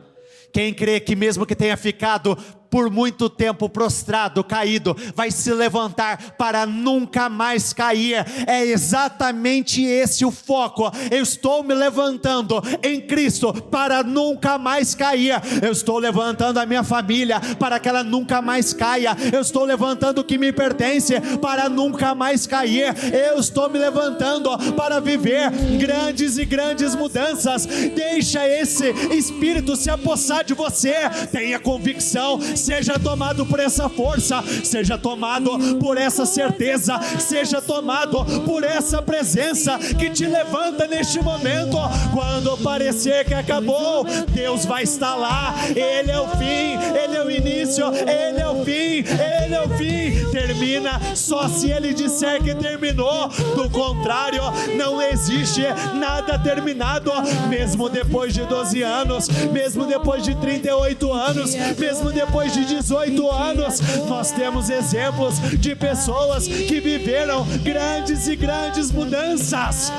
Speaker 1: Quem crê que mesmo que tenha ficado por muito tempo prostrado, caído, vai se levantar para nunca mais cair? É exatamente esse o foco. Eu estou me levantando em Cristo para nunca mais cair. Eu estou levantando a minha família para que ela nunca mais caia. Eu estou levantando o que me pertence para nunca mais cair. Eu estou me levantando para viver grandes e grandes mudanças. Deixa esse Espírito se apossar de você. Tenha convicção. Seja tomado por essa força, seja tomado por essa certeza, seja tomado por essa presença que te levanta neste momento. Quando parecer que acabou, Deus vai estar lá. Ele é o fim, Ele é o início, Ele é o fim, Ele é o fim. Termina só se Ele disser que terminou. Do contrário, não existe nada terminado. Mesmo depois de 12 anos, mesmo depois de 38 anos, mesmo depois de 18 anos, nós temos exemplos de pessoas que viveram grandes e grandes mudanças.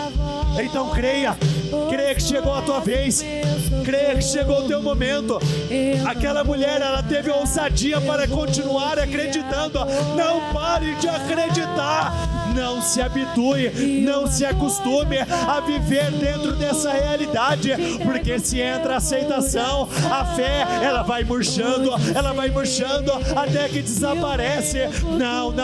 Speaker 1: Então creia que chegou a tua vez, creia que chegou o teu momento. Aquela mulher, ela teve ousadia para continuar acreditando. Não pare de acreditar,
Speaker 2: Não se habitue, não se acostume a viver dentro dessa realidade, porque se entra a aceitação, a fé, ela vai murchando até que desaparece. Não,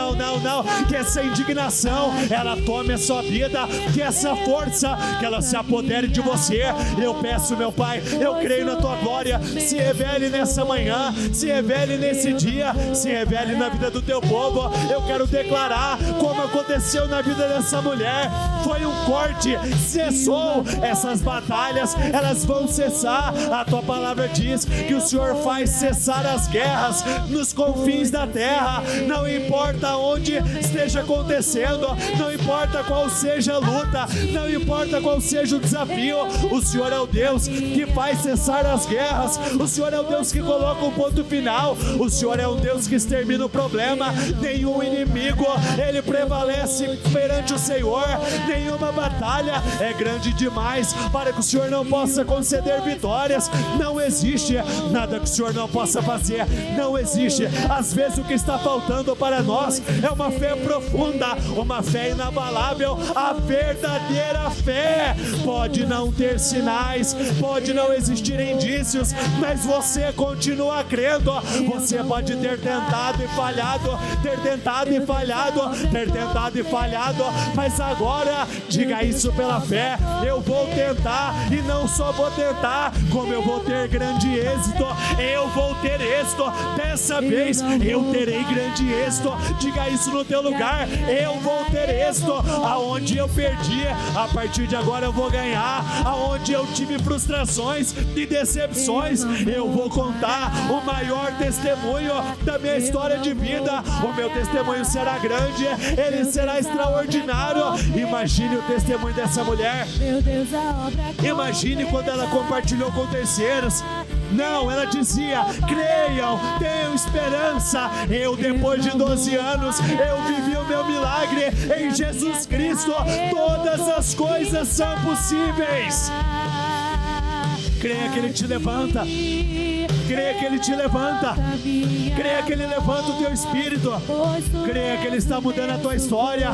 Speaker 2: que essa indignação, ela tome a sua vida, que essa força, que ela se apodere de você. Eu peço, meu Pai, eu creio na tua glória, se revele nessa manhã, se revele nesse dia, se revele na vida do teu povo. Eu quero declarar, como aconteceu na vida dessa mulher, foi um corte, cessou essas batalhas, elas vão cessar. A tua palavra diz que o Senhor faz cessar as guerras nos confins da terra. Não importa onde esteja acontecendo, não importa qual seja a luta, não importa qual seja o desafio, o Senhor é o Deus que faz cessar as guerras, o Senhor é o Deus que coloca um ponto final, o Senhor é o Deus que extermina o problema. Nenhum inimigo, ele prevalece perante o Senhor, nenhuma batalha é grande demais para que o Senhor não possa conceder vitórias. Não existe nada que o Senhor não possa fazer, não existe. Às vezes o que está faltando para nós é uma fé profunda, uma fé inabalável. A verdadeira fé pode não ter sinais, pode não existir indícios, mas você continua crendo. Você pode ter tentado e falhado, mas agora diga isso pela fé: eu vou tentar, e não só vou tentar, como eu vou ter grande êxito. Eu vou ter êxito, dessa vez eu terei grande êxito. Diga isso no teu lugar: eu vou ter êxito. Aonde eu perdi, a partir de agora eu vou ganhar. Aonde eu tive frustrações e decepções, eu vou contar o maior testemunho da minha história de vida. O meu testemunho será grande, ele será extraordinário. Imagine o testemunho dessa mulher. Imagine quando ela compartilhou com terceiros. Não, ela dizia: creiam, tenham esperança. Eu, depois de 12 anos, eu vivi o meu milagre em Jesus Cristo. Todas as coisas são possíveis. Creia que Ele te levanta. Creia que Ele te levanta. Creia que Ele levanta o teu espírito. Creia que Ele está mudando a tua história.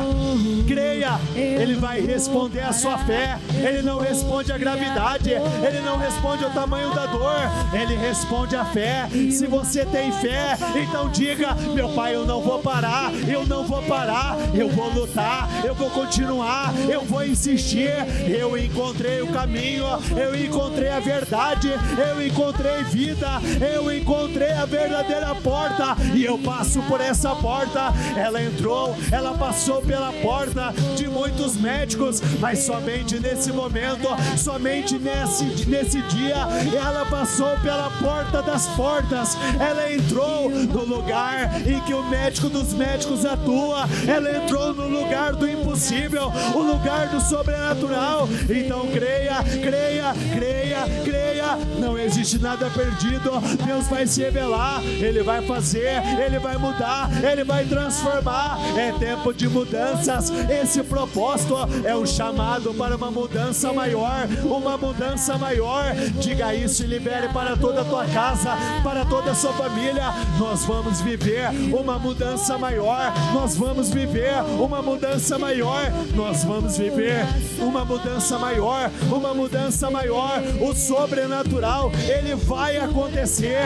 Speaker 2: Creia, Ele vai responder a sua fé. Ele não responde à gravidade, Ele não responde ao tamanho da dor, Ele responde à fé. Se você tem fé, então diga: meu Pai, eu não vou parar, eu não vou parar, eu vou lutar, eu vou continuar, eu vou insistir. Eu encontrei o caminho, eu encontrei a verdade, eu encontrei vida, eu encontrei a verdadeira porta, e eu passo por essa porta. Ela entrou, ela passou pela porta de muitos médicos, mas somente nesse momento, somente nesse dia, ela passou pela porta das portas. Ela entrou no lugar em que o médico dos médicos atua. Ela entrou no lugar do impossível, o lugar do sobrenatural. Então creia, creia, creia, creia. Não existe nada perdido. Deus vai se revelar, Ele vai fazer, Ele vai mudar, Ele vai transformar. É tempo de mudanças. Esse propósito é um chamado para uma mudança maior, uma mudança maior. Diga isso e libere para toda a tua casa, para toda a sua família. Nós vamos viver uma mudança maior, nós vamos viver uma mudança maior, nós vamos viver uma mudança maior, uma mudança maior. O sobrenatural, ele vai acontecer.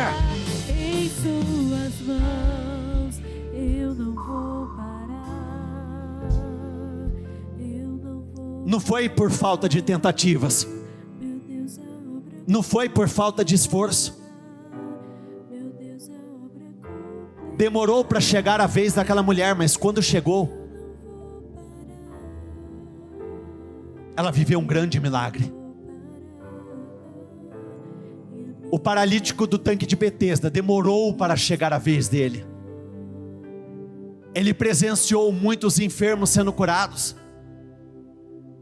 Speaker 3: Em suas mãos eu não vou parar, eu não vou.
Speaker 1: Não foi por falta de tentativas, não foi por falta de esforço. Demorou para chegar a vez daquela mulher, mas quando chegou, ela viveu um grande milagre. O paralítico do tanque de Betesda demorou para chegar a vez dele. Ele presenciou muitos enfermos sendo curados.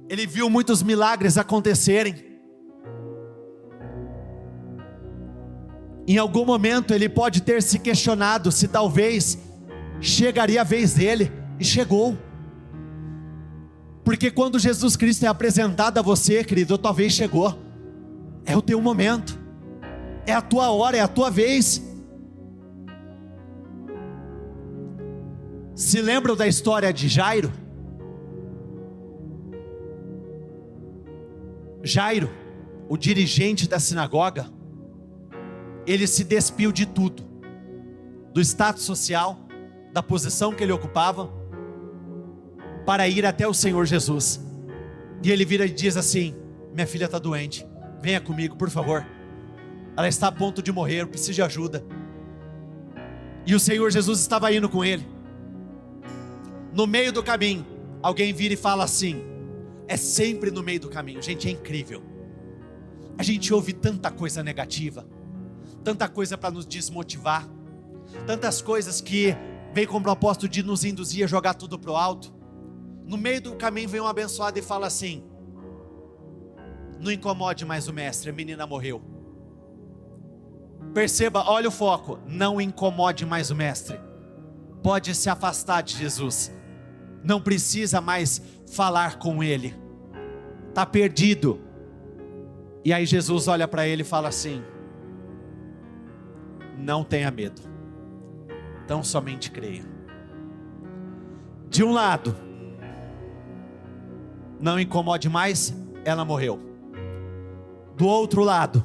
Speaker 1: Ele viu muitos milagres acontecerem. Em algum momento ele pode ter se questionado se talvez chegaria a vez dele, e chegou. Porque quando Jesus Cristo é apresentado a você, querido, talvez chegou. É o teu momento, é a tua hora, é a tua vez. Se lembram da história de Jairo? Jairo, o dirigente da sinagoga, ele se despiu de tudo, do status social, da posição que ele ocupava, para ir até o Senhor Jesus. E ele vira e diz assim: minha filha está doente, venha comigo por favor, ela está a ponto de morrer, eu preciso de ajuda. E o Senhor Jesus estava indo com ele. No meio do caminho, alguém vira e fala assim, é sempre no meio do caminho, gente, é incrível, a gente ouve tanta coisa negativa, tanta coisa para nos desmotivar, tantas coisas que vem com o propósito de nos induzir a jogar tudo para o alto. No meio do caminho vem um abençoado e fala assim: não incomode mais o mestre, a menina morreu. Perceba, olha o foco, não incomode mais o mestre, pode se afastar de Jesus, não precisa mais falar com ele, está perdido. E aí Jesus olha para ele e fala assim: não tenha medo, tão somente creia. De um lado, não incomode mais, ela morreu. Do outro lado,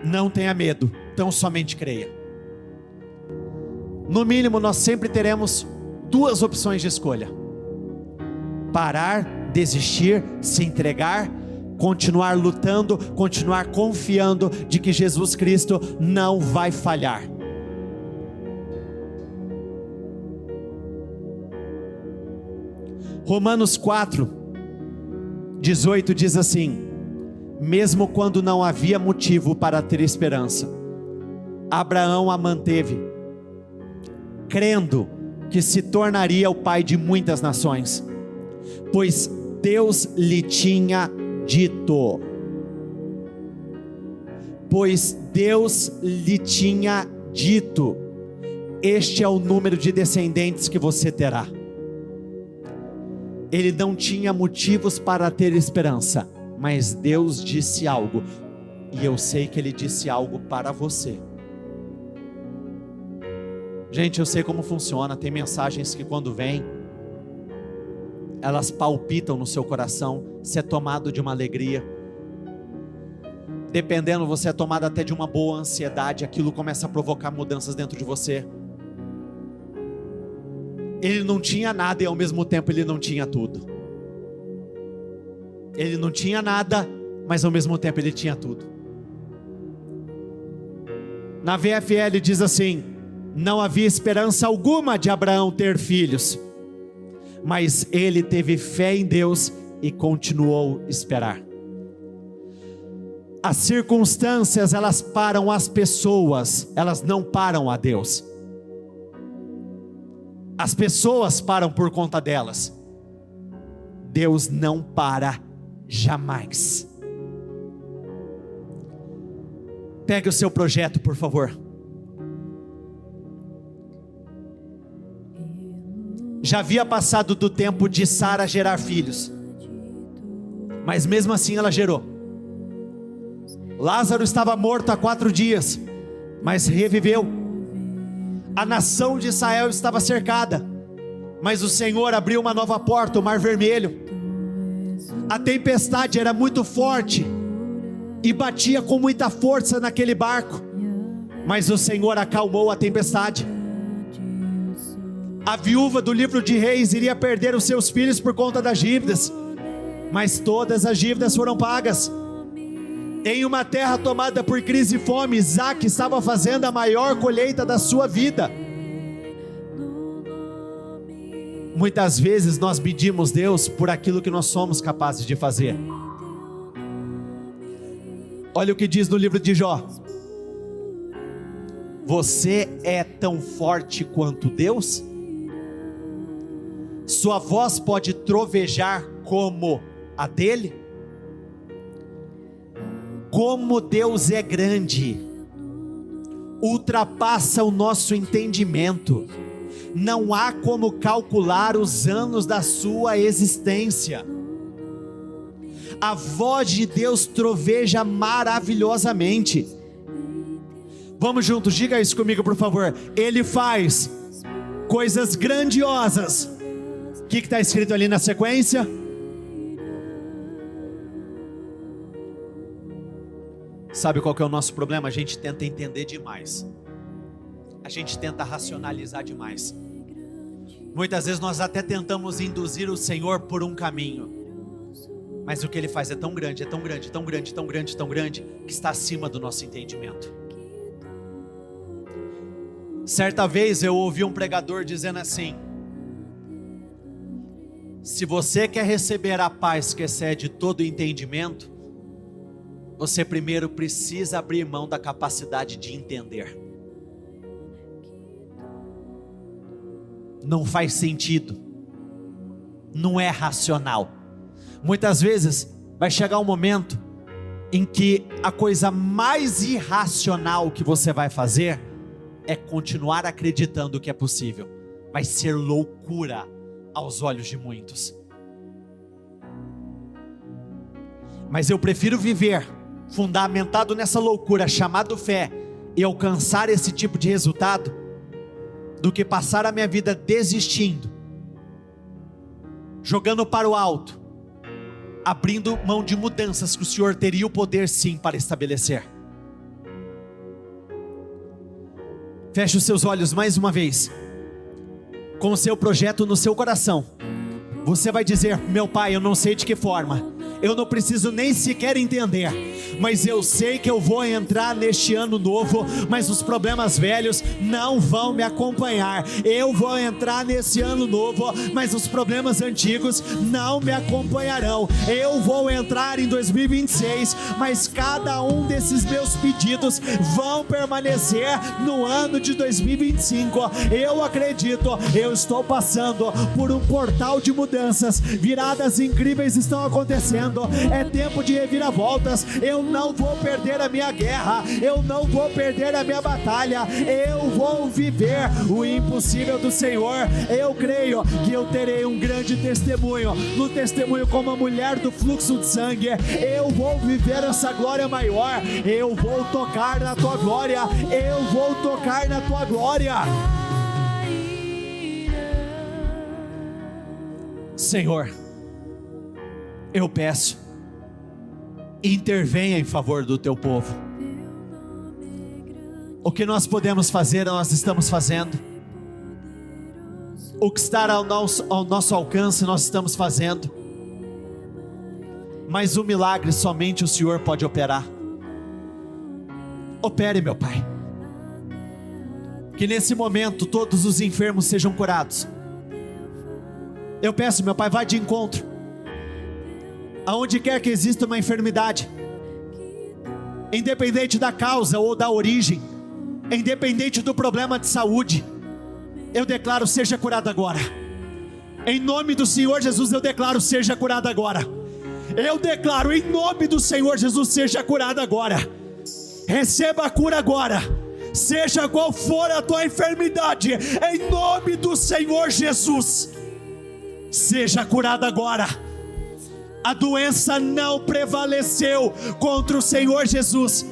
Speaker 1: não tenha medo, tão somente creia. No mínimo nós sempre teremos duas opções de escolha: parar, desistir, se entregar, continuar lutando, continuar confiando de que Jesus Cristo não vai falhar. Romanos 4:18 diz assim: mesmo quando não havia motivo para ter esperança, Abraão a manteve, crendo que se tornaria o pai de muitas nações, pois Deus lhe tinha dito. Este é o número de descendentes que você terá. Ele não tinha motivos para ter esperança, mas Deus disse algo, e eu sei que Ele disse algo para você. Gente, eu sei como funciona, tem mensagens que quando vêm, elas palpitam no seu coração, você é tomado de uma alegria, dependendo, você é tomado até de uma boa ansiedade, aquilo começa a provocar mudanças dentro de você. Ele não tinha nada e ao mesmo tempo ele não tinha tudo. Ele não tinha nada, mas ao mesmo tempo ele tinha tudo. Na VFL diz assim: não havia esperança alguma de Abraão ter filhos, mas ele teve fé em Deus e continuou a esperar. As circunstâncias, elas param as pessoas, elas não param a Deus. As pessoas param por conta delas, Deus não para jamais. Pegue o seu projeto, por favor. Já havia passado do tempo de Sara gerar filhos, mas mesmo assim ela gerou. Lázaro estava morto há 4 dias, mas reviveu. A nação de Israel estava cercada, mas o Senhor abriu uma nova porta, o Mar Vermelho. A tempestade era muito forte e batia com muita força naquele barco, mas o Senhor acalmou a tempestade. A viúva do livro de Reis iria perder os seus filhos por conta das dívidas, mas todas as dívidas foram pagas. Em uma terra tomada por crise e fome, Isaac estava fazendo a maior colheita da sua vida. Muitas vezes nós medimos Deus por aquilo que nós somos capazes de fazer. Olha o que diz no livro de Jó: você é tão forte quanto Deus? Sua voz pode trovejar como a dele? Como Deus é grande, ultrapassa o nosso entendimento. Não há como calcular os anos da sua existência. A voz de Deus troveja maravilhosamente. Vamos juntos, diga isso comigo por favor. Ele faz coisas grandiosas. O que está escrito ali na sequência? Sabe qual que é o nosso problema? A gente tenta entender demais. A gente tenta racionalizar demais. Muitas vezes nós até tentamos induzir o Senhor por um caminho, mas o que Ele faz é tão grande, é tão grande, tão grande, tão grande, tão grande, que está acima do nosso entendimento. Certa vez eu ouvi um pregador dizendo assim: se você quer receber a paz que excede todo entendimento, você primeiro precisa abrir mão da capacidade de entender. Não faz sentido, não é racional. Muitas vezes vai chegar um momento em que a coisa mais irracional que você vai fazer é continuar acreditando que é possível. Vai ser loucura aos olhos de muitos. Mas eu prefiro viver fundamentado nessa loucura chamada fé e alcançar esse tipo de resultado, do que passar a minha vida desistindo, jogando para o alto, abrindo mão de mudanças que o Senhor teria o poder sim para estabelecer. Feche os seus olhos mais uma vez. Com o seu projeto no seu coração, você vai dizer: meu Pai, eu não sei de que forma, eu não preciso nem sequer entender, mas eu sei que eu vou entrar neste ano novo, mas os problemas velhos não vão me acompanhar. Eu vou entrar nesse ano novo, mas os problemas antigos não me acompanharão. Eu vou entrar em 2026, mas cada um desses meus pedidos vão permanecer no ano de 2025. Eu acredito, eu estou passando por um portal de mudanças, viradas incríveis estão acontecendo. É tempo de reviravoltas. Eu não vou perder a minha guerra, eu não vou perder a minha batalha, eu vou viver o impossível do Senhor. Eu creio que eu terei um grande testemunho, no testemunho como a mulher do fluxo de sangue. Eu vou viver essa glória maior, eu vou tocar na tua glória, eu vou tocar na tua glória. Senhor, eu peço, intervenha em favor do teu povo. O que nós podemos fazer, nós estamos fazendo. O que está ao nosso alcance, nós estamos fazendo. Mas o milagre somente o Senhor pode operar. Opere, meu Pai. Que nesse momento todos os enfermos sejam curados. Eu peço, meu Pai, vai de encontro aonde quer que exista uma enfermidade, independente da causa ou da origem, independente do problema de saúde, eu declaro: seja curado agora. Em nome do Senhor Jesus, eu declaro: seja curado agora. Eu declaro, em nome do Senhor Jesus, seja curado agora. Receba a cura agora, seja qual for a tua enfermidade, em nome do Senhor Jesus, seja curado agora. A doença não prevaleceu contra o Senhor Jesus,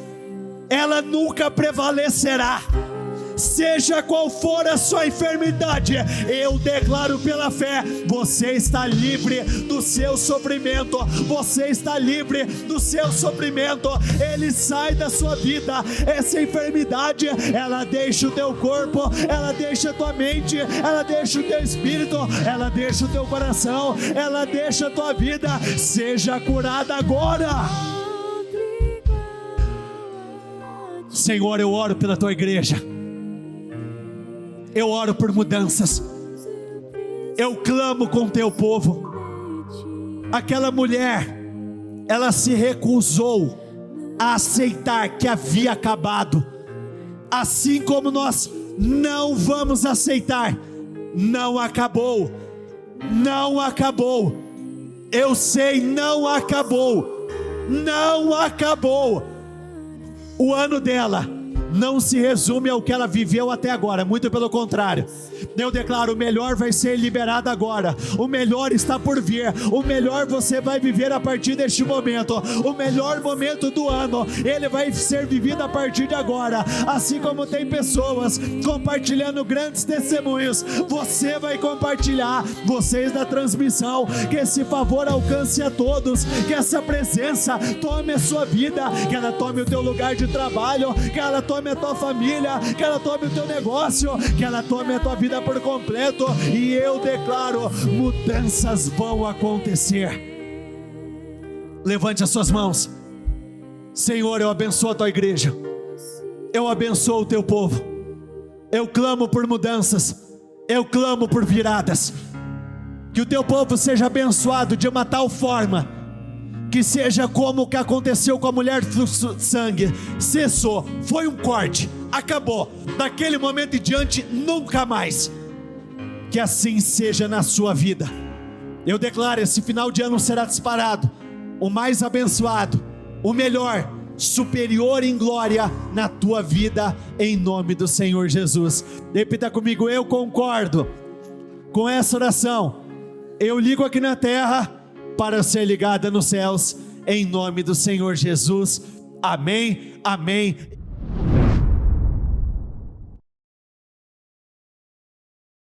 Speaker 1: ela nunca prevalecerá. Seja qual for a sua enfermidade, eu declaro pela fé: você está livre do seu sofrimento, você está livre do seu sofrimento. Ele sai da sua vida. Essa enfermidade, ela deixa o teu corpo, ela deixa a tua mente, ela deixa o teu espírito, ela deixa o teu coração, ela deixa a tua vida. Seja curada agora. Senhor, eu oro pela tua igreja, eu oro por mudanças, eu clamo com teu povo. Aquela mulher, ela se recusou a aceitar que havia acabado, assim como nós não vamos aceitar. Não acabou, não acabou. Eu sei, não acabou, não acabou. O ano dela
Speaker 2: não se resume ao que ela viveu até agora, muito pelo contrário. Eu declaro: o melhor vai ser liberado agora, o melhor está por vir, o melhor você vai viver a partir deste momento, o melhor momento do ano, ele vai ser vivido a partir de agora. Assim como tem pessoas compartilhando grandes testemunhos, você vai compartilhar, vocês da transmissão, que esse favor alcance a todos, que essa presença tome a sua vida, que ela tome o teu lugar de trabalho, que ela tome a tua família, que ela tome o teu negócio, que ela tome a tua vida por completo. E eu declaro: mudanças vão acontecer. Levante as suas mãos. Senhor, eu abençoo a tua igreja, eu abençoo o teu povo, eu clamo por mudanças, eu clamo por viradas. Que o teu povo seja abençoado de uma tal forma que seja como o que aconteceu com a mulher do fluxo de sangue: cessou, foi um corte, acabou, daquele momento em diante nunca mais. Que assim seja na sua vida. Eu declaro: esse final de ano será disparado, o mais abençoado, o melhor, superior em glória na tua vida, em nome do Senhor Jesus. Repita comigo: eu concordo com essa oração, eu ligo aqui na terra para ser ligada nos céus, em nome do Senhor Jesus. Amém, amém